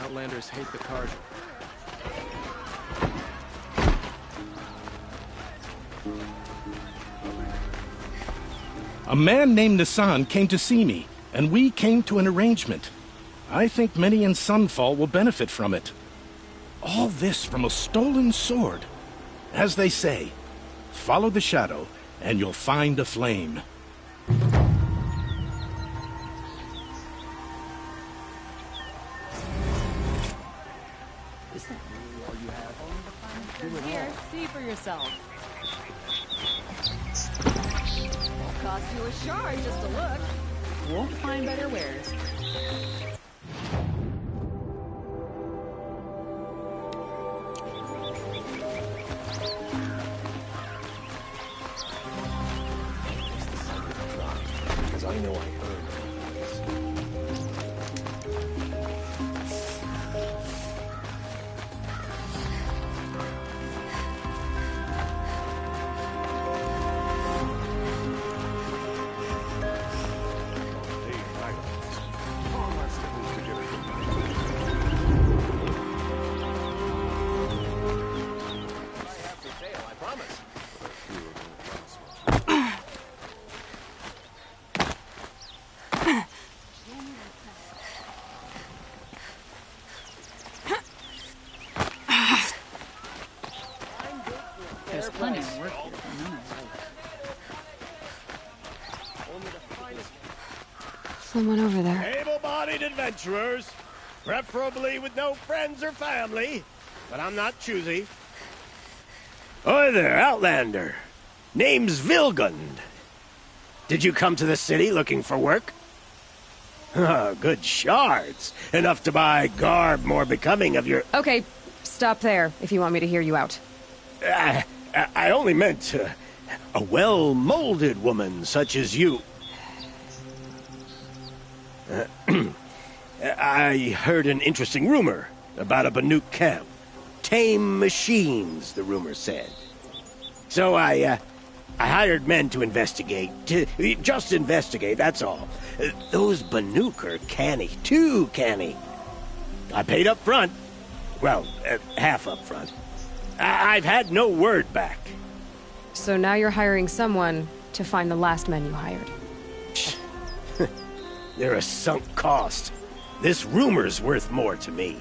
Outlanders hate the card. A man named Nissan came to see me, and we came to an arrangement. I think many in Sunfall will benefit from it. All this from a stolen sword. As they say, follow the shadow, and you'll find a flame. Here, see for yourself. Won't cost you a shard just to look. Won't find better wares. Because I know I earned this. There's plenty of work here for none of it. Someone over there. Able-bodied adventurers, preferably with no friends or family, but I'm not choosy. Oi there, Outlander. Name's Vilgund. Did you come to the city looking for work? Ah, good shards. Enough to buy garb more becoming of your... Okay, stop there if you want me to hear you out. I only meant a well-molded woman such as you. I heard an interesting rumor about a Banuk camp. Tame machines, the rumor said. So I hired men to investigate. Just investigate, that's all. Those Banuk are canny, too canny. I paid up front. Well, half up front. I've had no word back. So now you're hiring someone to find the last men you hired. They're a sunk cost. This rumor's worth more to me.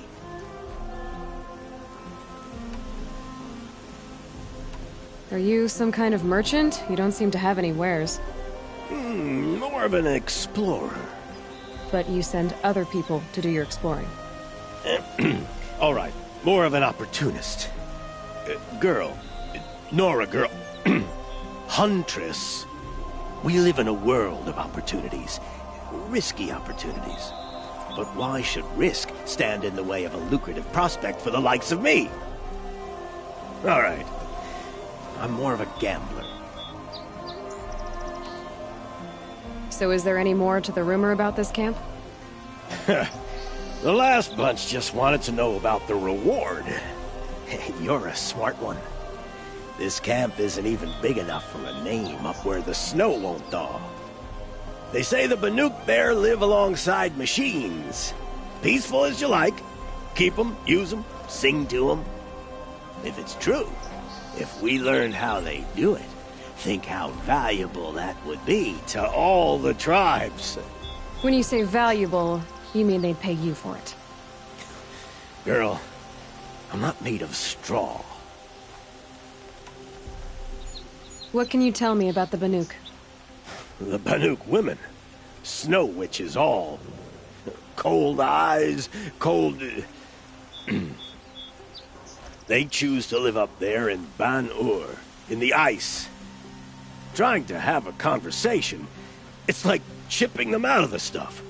Are you some kind of merchant? You don't seem to have any wares. More of an explorer. But you send other people to do your exploring. All right, more of an opportunist. Girl. Nora girl. Huntress. We live in a world of opportunities. Risky opportunities. But why should risk stand in the way of a lucrative prospect for the likes of me? All right. I'm more of a gambler. So is there any more to the rumor about this camp? The last bunch just wanted to know about the reward. You're a smart one. This camp isn't even big enough for a name up where the snow won't thaw. They say the Banuk there live alongside machines. Peaceful as you like. Keep them, use them, sing to them. If it's true, if we learned how they do it, think how valuable that would be to all the tribes. When you say valuable, you mean they'd pay you for it. Girl, I'm not made of straw. What can you tell me about the Banuk? The Banuk women. Snow witches all. Cold eyes, cold... They choose to live up there in Ban-Ur, in the ice. Trying to have a conversation, it's like chipping them out of the stuff.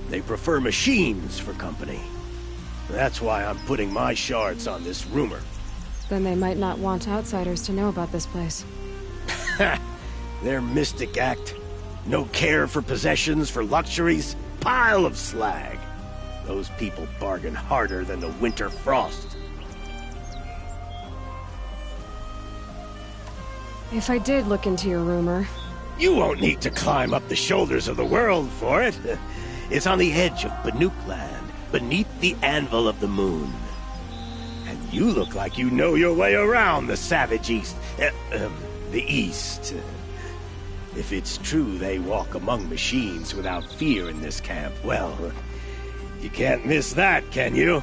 They prefer machines for company. That's why I'm putting my shards on this rumor. Then they might not want outsiders to know about this place. Their mystic act. No care for possessions, for luxuries. Pile of slag. Those people bargain harder than the winter frost. If I did look into your rumor... You won't need to climb up the shoulders of the world for it. It's on the edge of Banuk land, beneath the anvil of the moon. And you look like you know your way around the savage East. The East. If it's true they walk among machines without fear in this camp, well, you can't miss that, can you?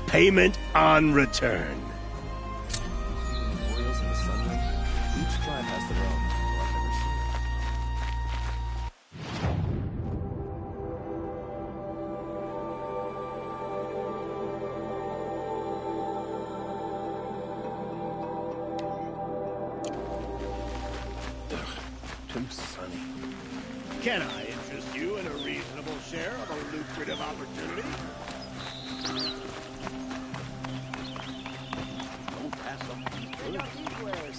Payment on return. Memorials in the sunlight. Each tribe has their own. I've never seen it. Too sunny. Can I interest you in a reasonable share of a lucrative opportunity? Don't pass up these Check out these wares.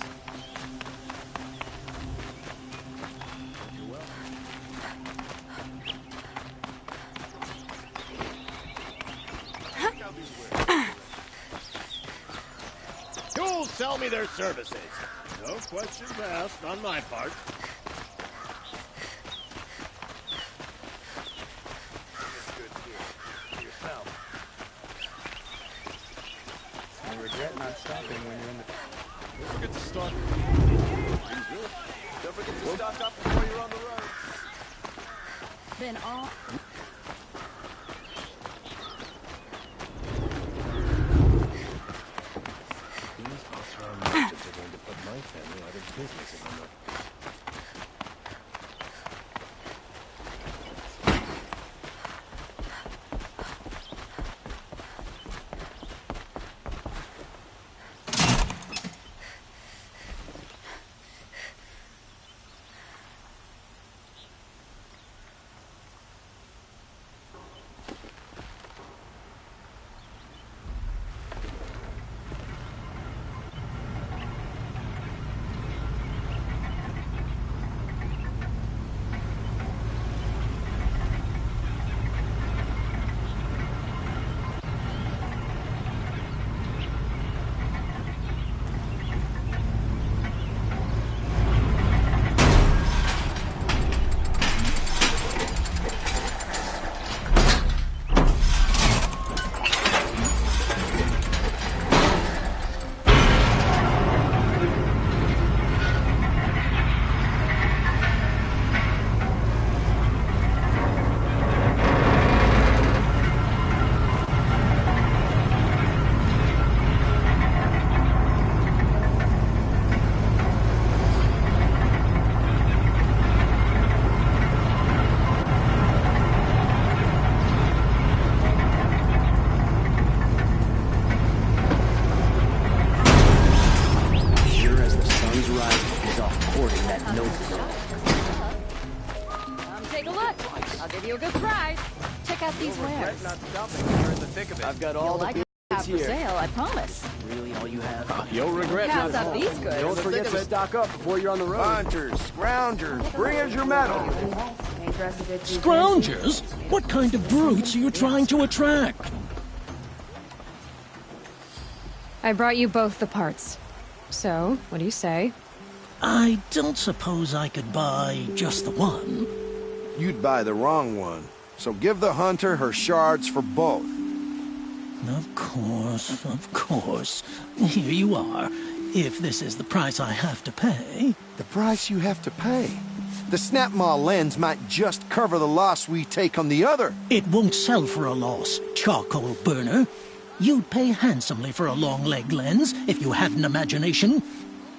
You're welcome. You'll sell me their services. No questions asked on my part. I regret not stopping when you're in the... Don't forget to stock. Don't forget to stock up before you're on the road. Then all... These Osram merchants are going to put my family out of business if I'm not... Come take a look. I'll give you a good price. Check out these wares. Not stopping when you're in the thick of it. I've got all You'll the like goods what I have for here. sale, I promise. Really, all you have? You'll regret Pass not up these goods. Don't forget to stock up before you're on the road. Hunters, scroungers, bring us your metal. Scroungers? What kind of brutes are you trying to attract? I brought you both the parts. So, what do you say? I don't suppose I could buy just the one. You'd buy the wrong one. So give the hunter her shards for both. Of course. Here you are. If this is the price I have to pay. The price you have to pay. The Snapmaw lens might just cover the loss we take on the other. It won't sell for a loss, charcoal burner. You'd pay handsomely for a long leg lens if you had an imagination.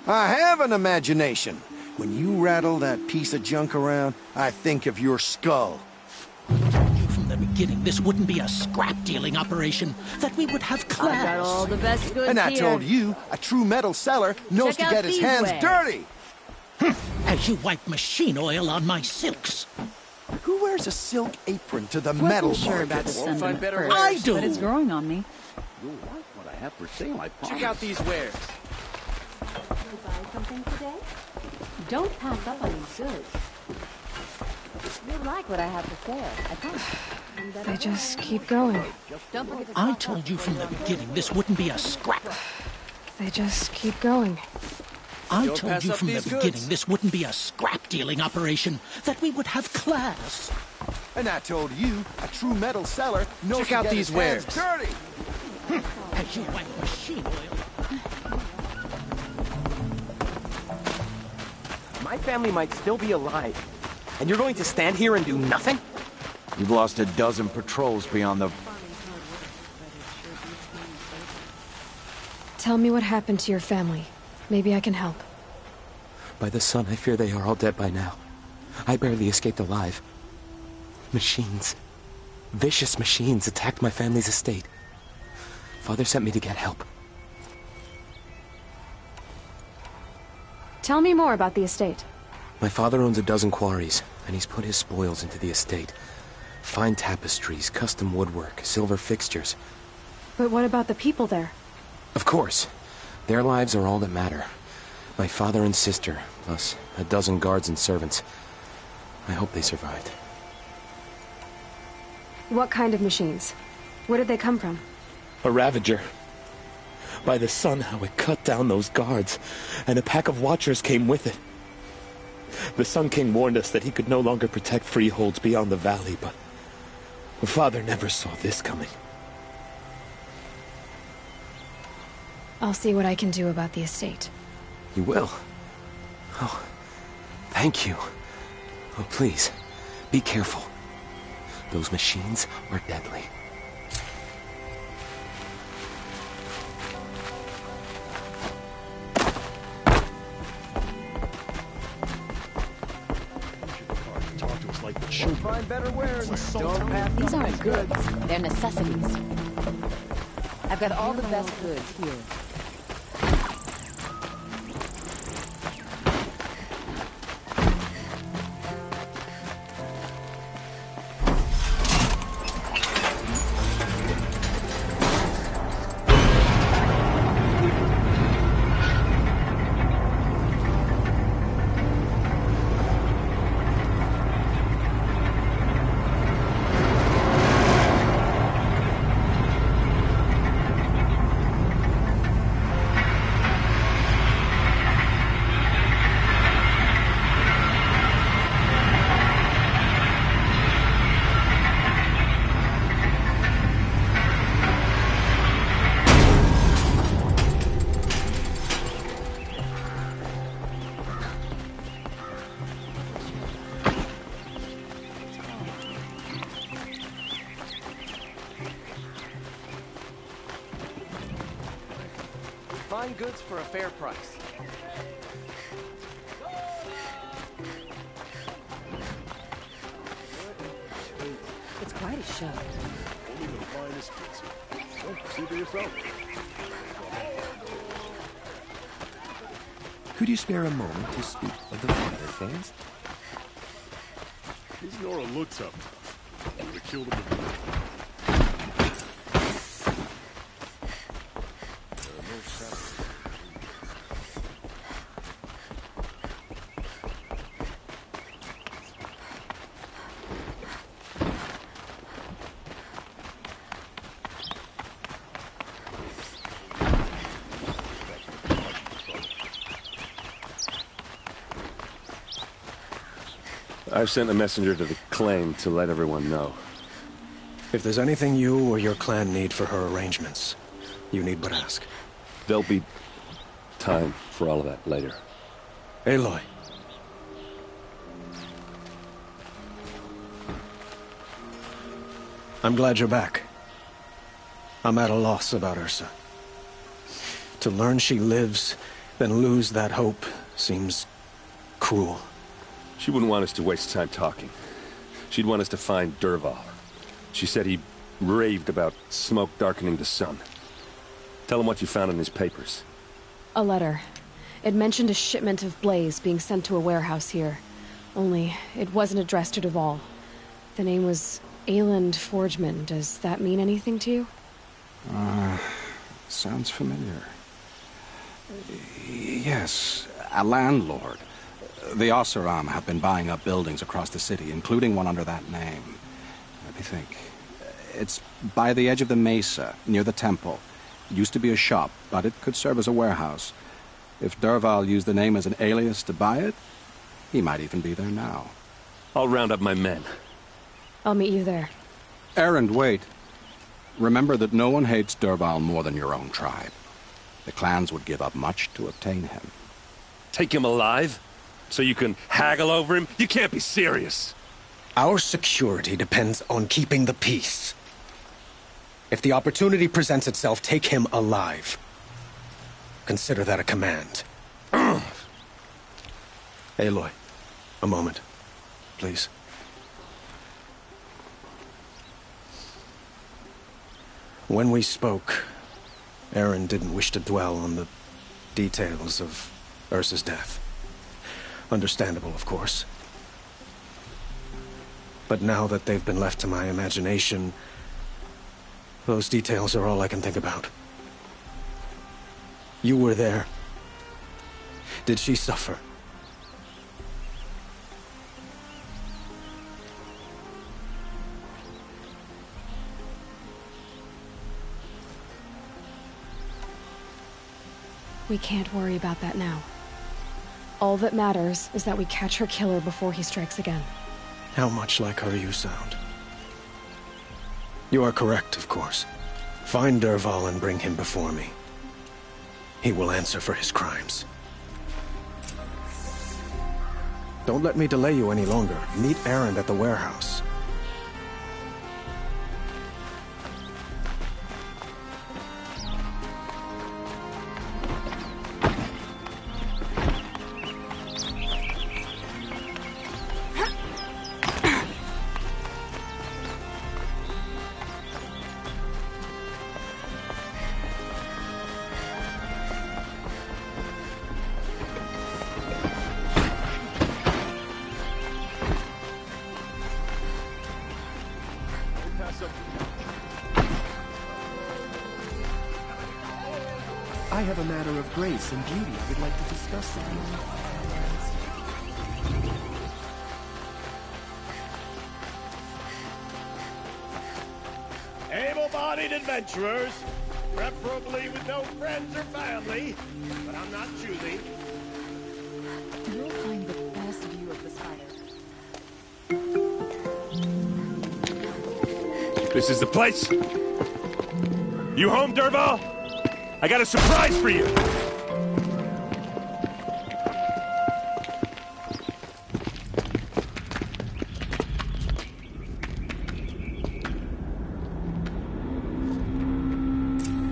I have an imagination. When you rattle that piece of junk around, I think of your skull. From the beginning, this wouldn't be a scrap-dealing operation, that we would have class. I got all the best goods And I here. told you, a true metal seller knows Check to out get his these hands wares. dirty. As you wipe machine oil on my silks. Who wears a silk apron to the metal Wasn't sure about market? the sentiment better first, I do. but it's growing on me. You'll like what I have for sale, I promise. Check out these wares. You buy something today? Don't pass up on these goods. You'll like what I have to sale, I promise. They just keep going. Don't forget to I stock told up you before from you're the on beginning this wouldn't be a scrap. They just keep going. I You'll told pass you up from the these beginning goods. this wouldn't be a scrap-dealing operation, that we would have class. And I told you, a true metal seller knows Check to out get these his hands wares. dirty. Hey, you like machine oil? My family might still be alive. And you're going to stand here and do nothing? You've lost a dozen patrols beyond the... Tell me what happened to your family. Maybe I can help. By the sun, I fear they are all dead by now. I barely escaped alive. Machines. Vicious machines attacked my family's estate. Father sent me to get help. Tell me more about the estate. My father owns a dozen quarries, and he's put his spoils into the estate. Fine tapestries, custom woodwork, silver fixtures. But what about the people there? Of course. Their lives are all that matter. My father and sister, plus a dozen guards and servants. I hope they survived. What kind of machines? Where did they come from? A Ravager. By the sun, how it cut down those guards, and a pack of watchers came with it. The Sun King warned us that he could no longer protect freeholds beyond the valley, but Father never saw this coming. I'll see what I can do about the estate. You will? Oh, thank you. Oh, please, be careful. Those machines are deadly. Find better wares. Don't pack These aren't goods. They're necessities. I've got all the best goods here. Fine goods for a fair price. It's quite a show. Only the finest goods here. So, see for yourself. Could you spare a moment to speak of the finer things? This Nora looks up. You would have killed him before. I've sent a messenger to the claim to let everyone know. If there's anything you or your clan need for her arrangements, you need but ask. There'll be time for all of that later. Aloy. I'm glad you're back. I'm at a loss about Ursa. To learn she lives, then lose that hope, seems cruel. She wouldn't want us to waste time talking. She'd want us to find Dervahl. She said he raved about smoke darkening the sun. Tell him what you found in his papers. A letter. It mentioned a shipment of blaze being sent to a warehouse here. Only, it wasn't addressed to Dervahl. The name was Ayland Forgeman. Does that mean anything to you? Sounds familiar. Yes, a landlord. The Oseram have been buying up buildings across the city, including one under that name. Let me think. It's by the edge of the mesa, near the temple. It used to be a shop, but it could serve as a warehouse. If Dervahl used the name as an alias to buy it, he might even be there now. I'll round up my men. I'll meet you there. Erend, wait. Remember that no one hates Dervahl more than your own tribe. The clans would give up much to obtain him. Take him alive? So you can haggle over him? You can't be serious. Our security depends on keeping the peace. If the opportunity presents itself, take him alive. Consider that a command. Aloy, a moment, please. When we spoke, Erend didn't wish to dwell on the details of Ursa's death. Understandable, of course. But now that they've been left to my imagination, those details are all I can think about. You were there. Did she suffer? We can't worry about that now. All that matters is that we catch her killer before he strikes again. How much like her you sound. You are correct, of course. Find Dervahl and bring him before me. He will answer for his crimes. Don't let me delay you any longer. Meet Erend at the warehouse. I have a matter of grace and beauty I would like to discuss with you. Able-bodied adventurers, preferably with no friends or family, but I'm not choosy. You'll find the best view of the spider. This is the place. You home, Dervahl? I got a surprise for you!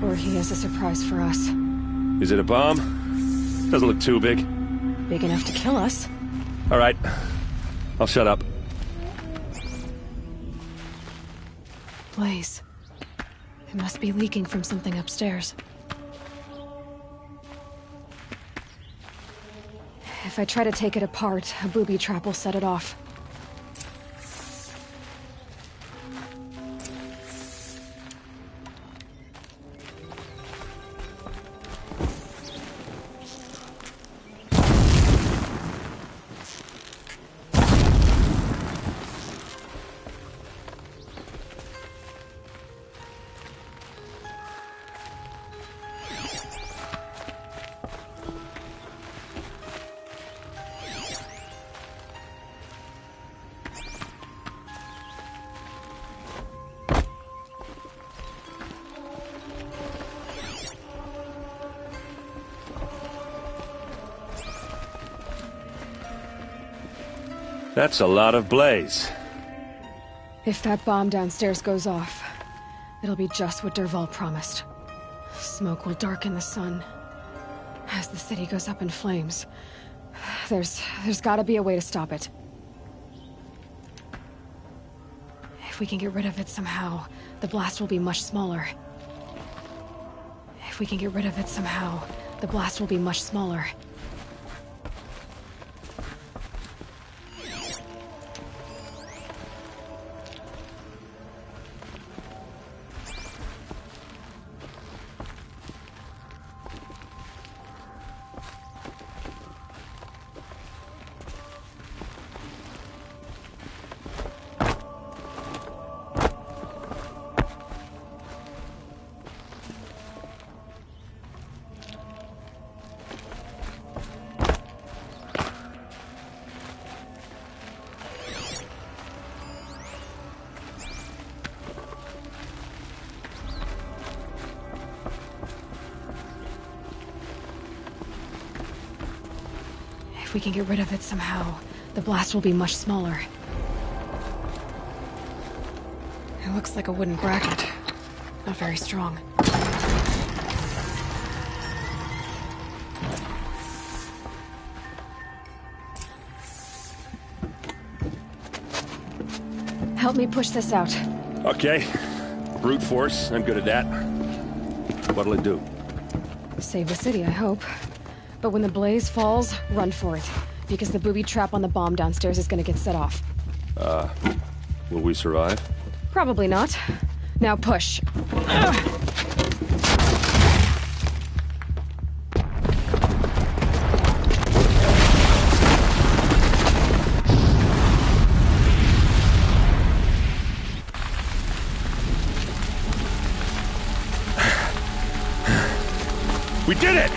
Or he has a surprise for us. Is it a bomb? Doesn't look too big. Big enough to kill us. All right. I'll shut up. Blaze. It must be leaking from something upstairs. If I try to take it apart, a booby trap will set it off. That's a lot of blaze. If that bomb downstairs goes off, it'll be just what Dervahl promised. Smoke will darken the sun. As the city goes up in flames, there's gotta be a way to stop it. If we can get rid of it somehow, the blast will be much smaller. If we can get rid of it somehow, the blast will be much smaller. If we can get rid of it somehow, the blast will be much smaller. It looks like a wooden bracket. Not very strong. Help me push this out. Okay. Brute force, I'm good at that. What'll it do? Save the city, I hope. But when the blaze falls, run for it. Because the booby trap on the bomb downstairs is gonna get set off. Will we survive? Probably not. Now push. We did it!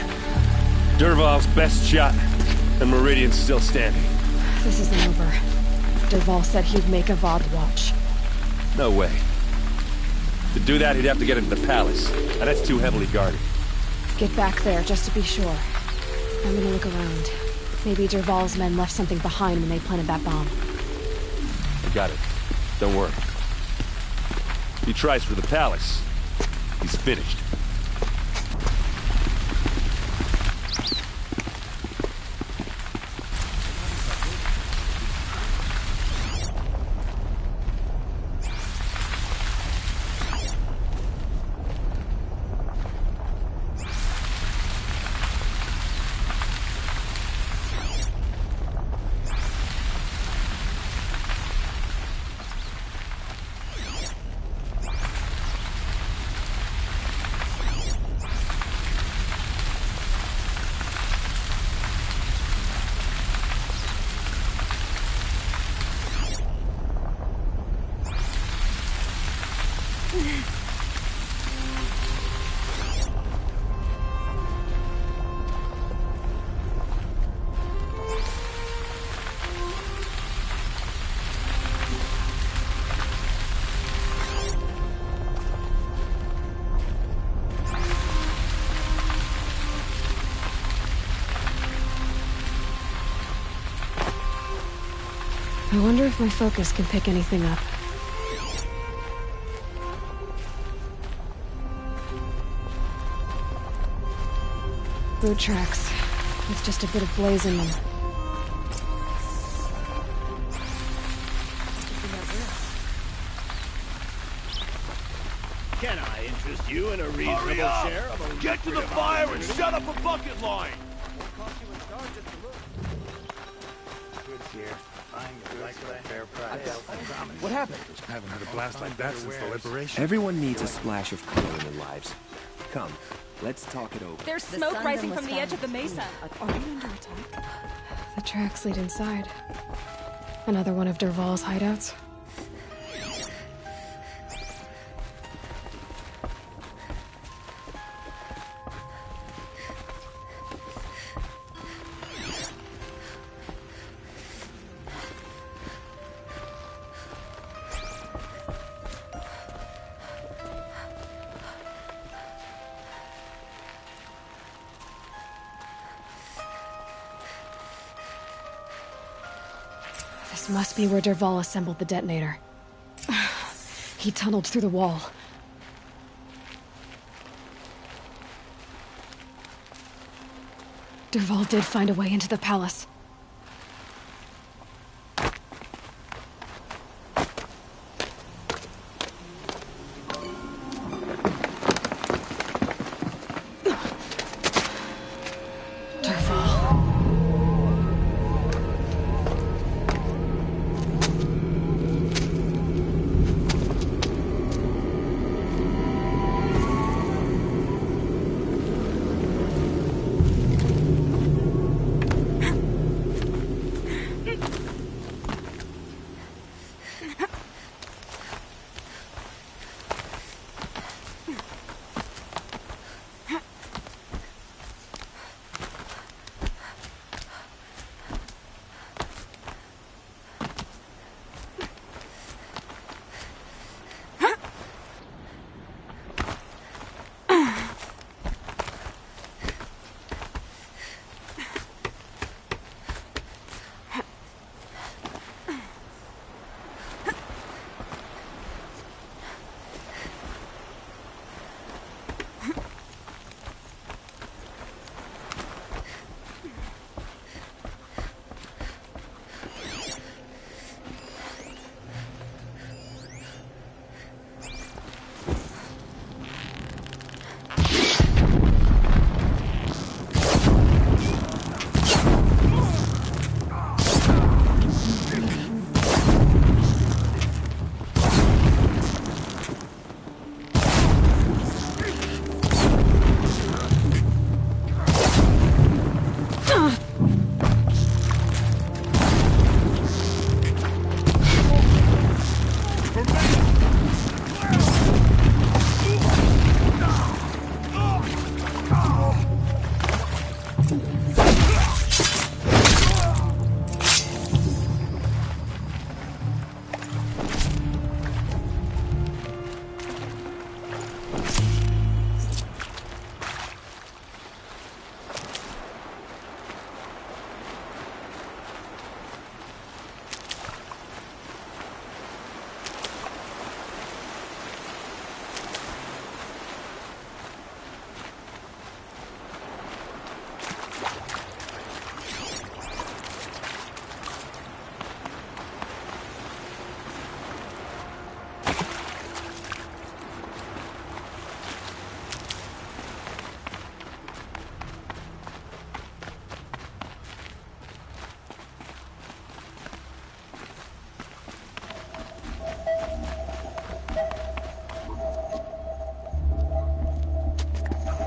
Dervahl's best shot, and Meridian's still standing. This isn't over. Dervahl said he'd make Avad watch. No way. To do that, he'd have to get into the palace, and that's too heavily guarded. Get back there, just to be sure. I'm gonna look around. Maybe Dervahl's men left something behind when they planted that bomb. I got it. Don't worry. If he tries for the palace, he's finished. I wonder if my focus can pick anything up. Boot tracks, with just a bit of blaze in them. Can I interest you in a reasonable share of a Get to the fire and shut up a bucket line! Goods here. Buying your goods for a fair price. What happened? I haven't heard a blast like that since the liberation. Everyone needs a splash of color in their lives. Come, let's talk it over. There's smoke rising from the edge of the mesa. Are we under attack? The tracks lead inside. Another one of Dervahl's hideouts. This must be where Dervahl assembled the detonator. He tunneled through the wall. Dervahl did find a way into the palace.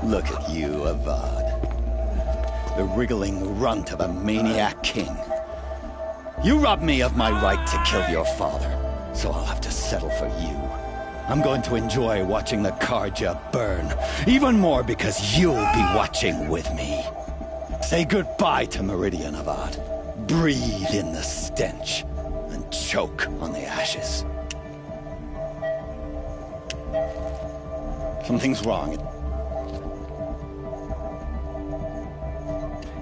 Look at you, Avad. The wriggling runt of a maniac king. You robbed me of my right to kill your father, so I'll have to settle for you. I'm going to enjoy watching the Carja burn, even more because you'll be watching with me. Say goodbye to Meridian, Avad. Breathe in the stench, and choke on the ashes. Something's wrong.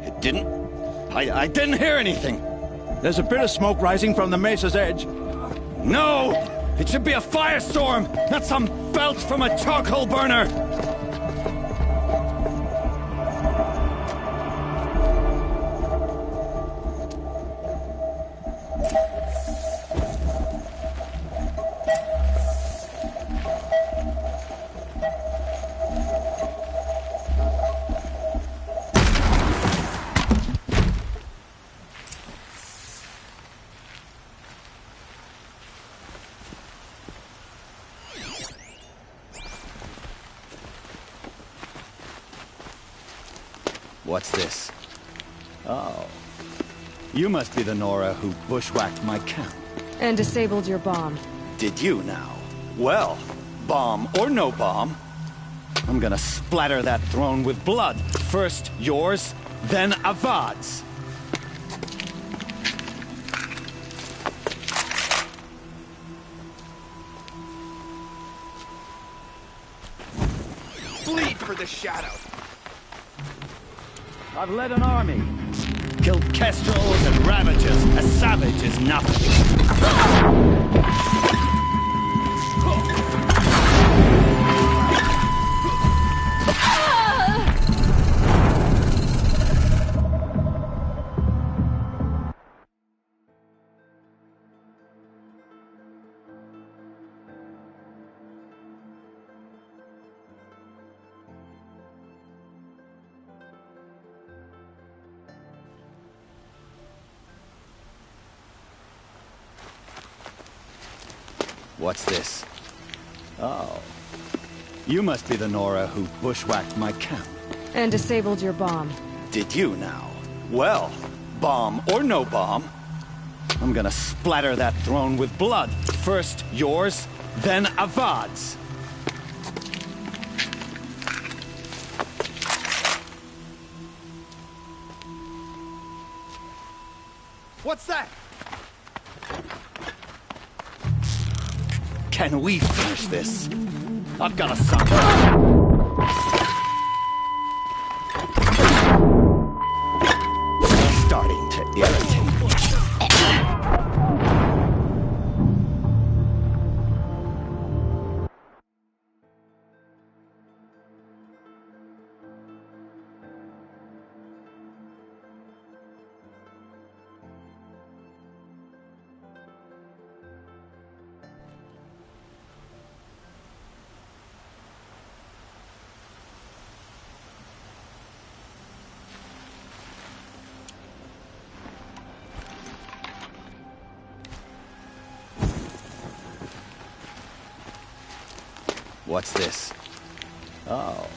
It didn't... I didn't hear anything. There's a bit of smoke rising from the mesa's edge. No! It should be a firestorm, not some belch from a charcoal burner! What's this? Oh. You must be the Nora who bushwhacked my camp. And disabled your bomb. Did you now? Well, bomb or no bomb, I'm gonna splatter that throne with blood. First yours, then Avad's. Bleed for the shadow. I've led an army. Killed kestrels and ravagers. A savage is nothing. What's this? Oh. You must be the Nora who bushwhacked my camp. And disabled your bomb. Did you now? Well, bomb or no bomb, I'm gonna splatter that throne with blood. First yours, then Avad's. What's that? Can we finish this? I've got a son. Starting to irritate. What's this? Oh.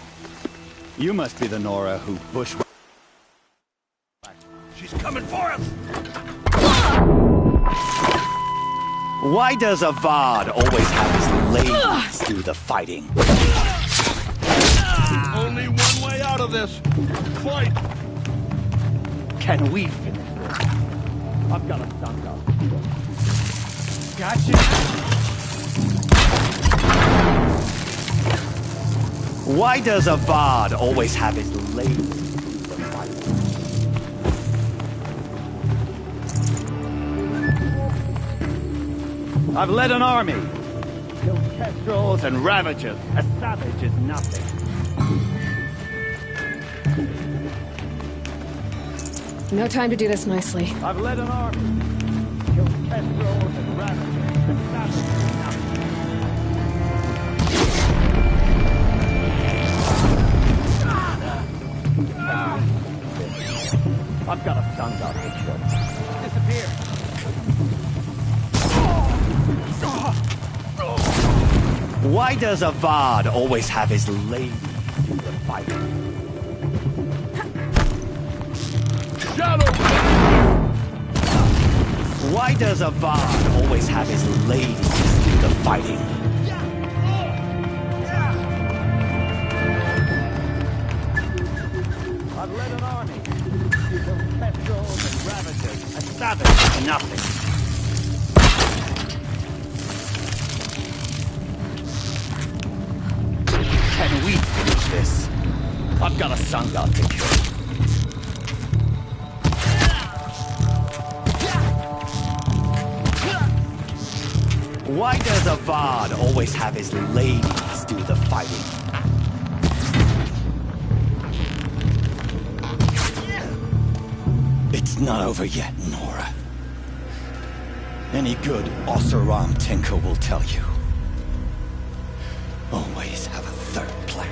You must be the Nora who bushwhacked. She's coming for us! Why does Avad always have his ladies do the fighting? Only one way out of this. Fight! Can we finish this? I've got a son up. Gotcha! Why does Avad always have his ladies do the fighting? I've led an army. Killed kestrels and ravagers. A savage is nothing. No time to do this nicely. I've led an army. Killed kestrels and ravagers. A savage is nothing. I've got a son's out to kill. Disappear. Why does Avad always have his lady do the fighting? fighting. Why does Avad always have his ladies do the fighting? I've led an army. You kill petrels and ravagers. A savage is nothing. Can we finish this? I've got a sun god to kill. Why does Avad always have his ladies do the fighting? It's not over yet, Nora. Any good Oseram Tinker will tell you. Always have a third plan.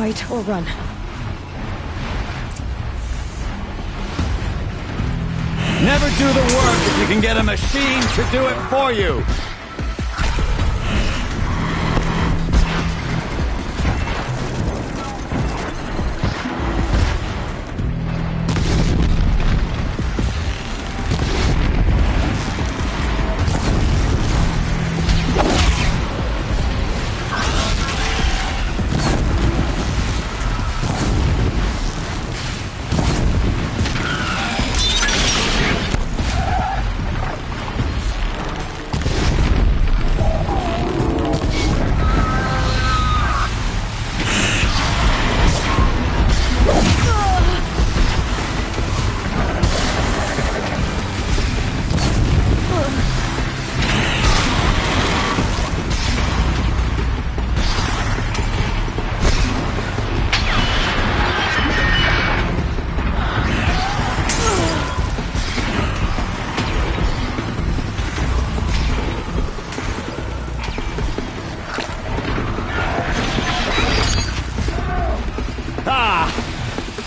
Fight or run. Never do the work if you can get a machine to do it for you.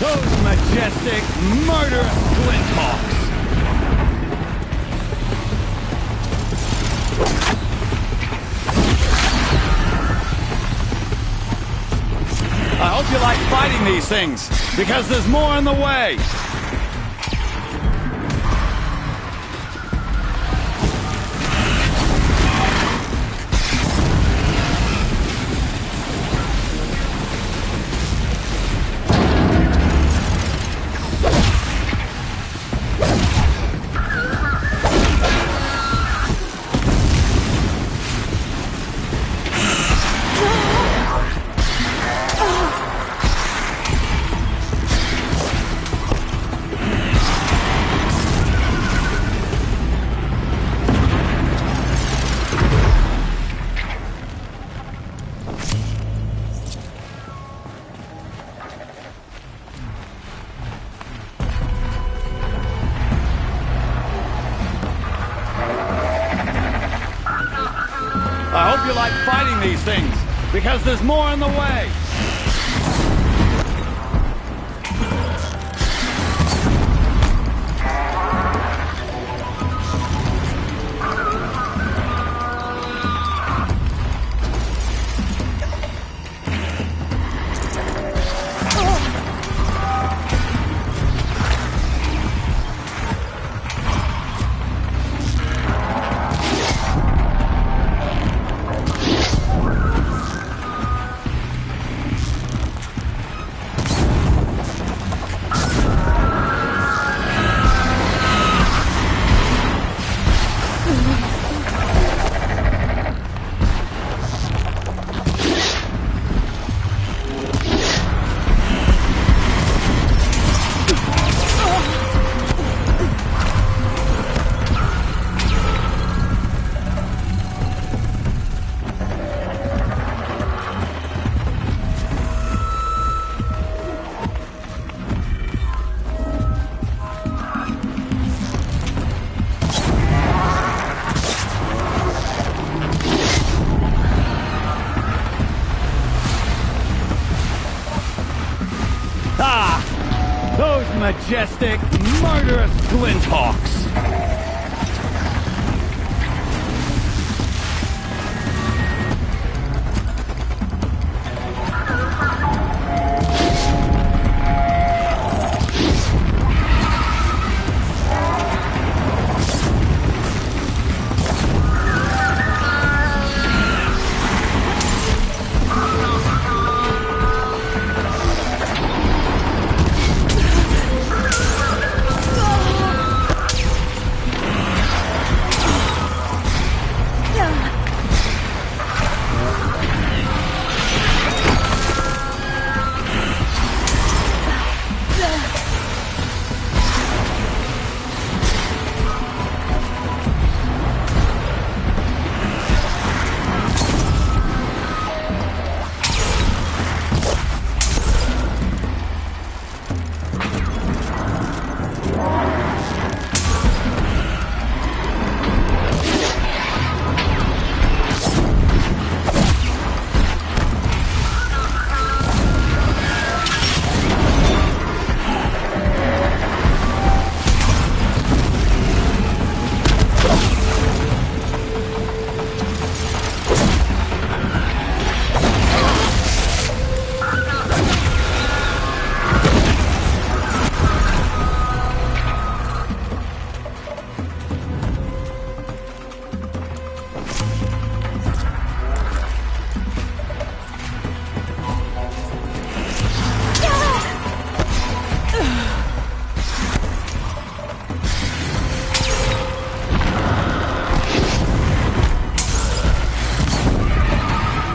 Those majestic, murderous Glinthawks! I hope you like fighting these things, because there's more in the way! I hope you like fighting these things, because there's more in the way! majestic, murderous Glinthawks!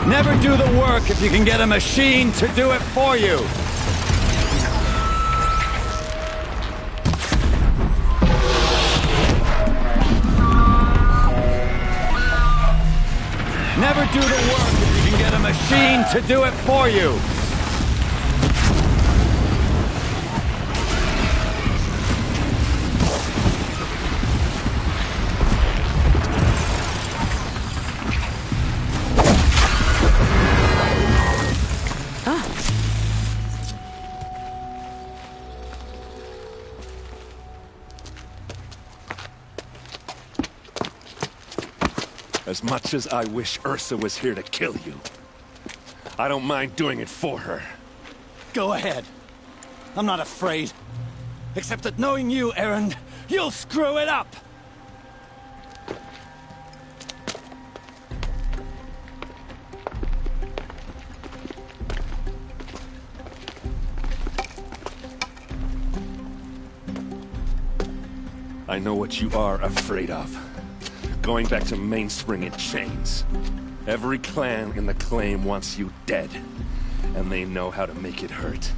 Never do the work if you can get a machine to do it for you! Never do the work if you can get a machine to do it for you! As much as I wish Ursa was here to kill you, I don't mind doing it for her. Go ahead. I'm not afraid. Except that knowing you, Erend, you'll screw it up! I know what you are afraid of. Going back to Mainspring in chains. Every clan in the Claim wants you dead. And they know how to make it hurt.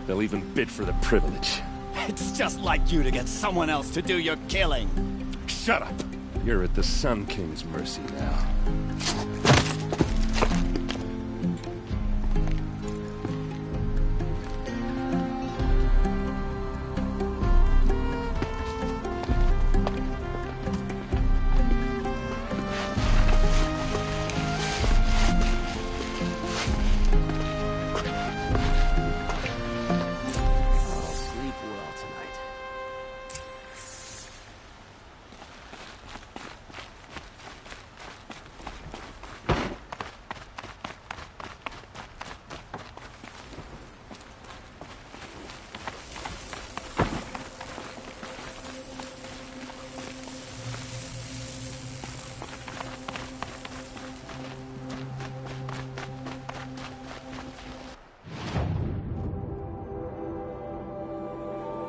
They'll even bid for the privilege. It's just like you to get someone else to do your killing. Shut up! You're at the Sun King's mercy now.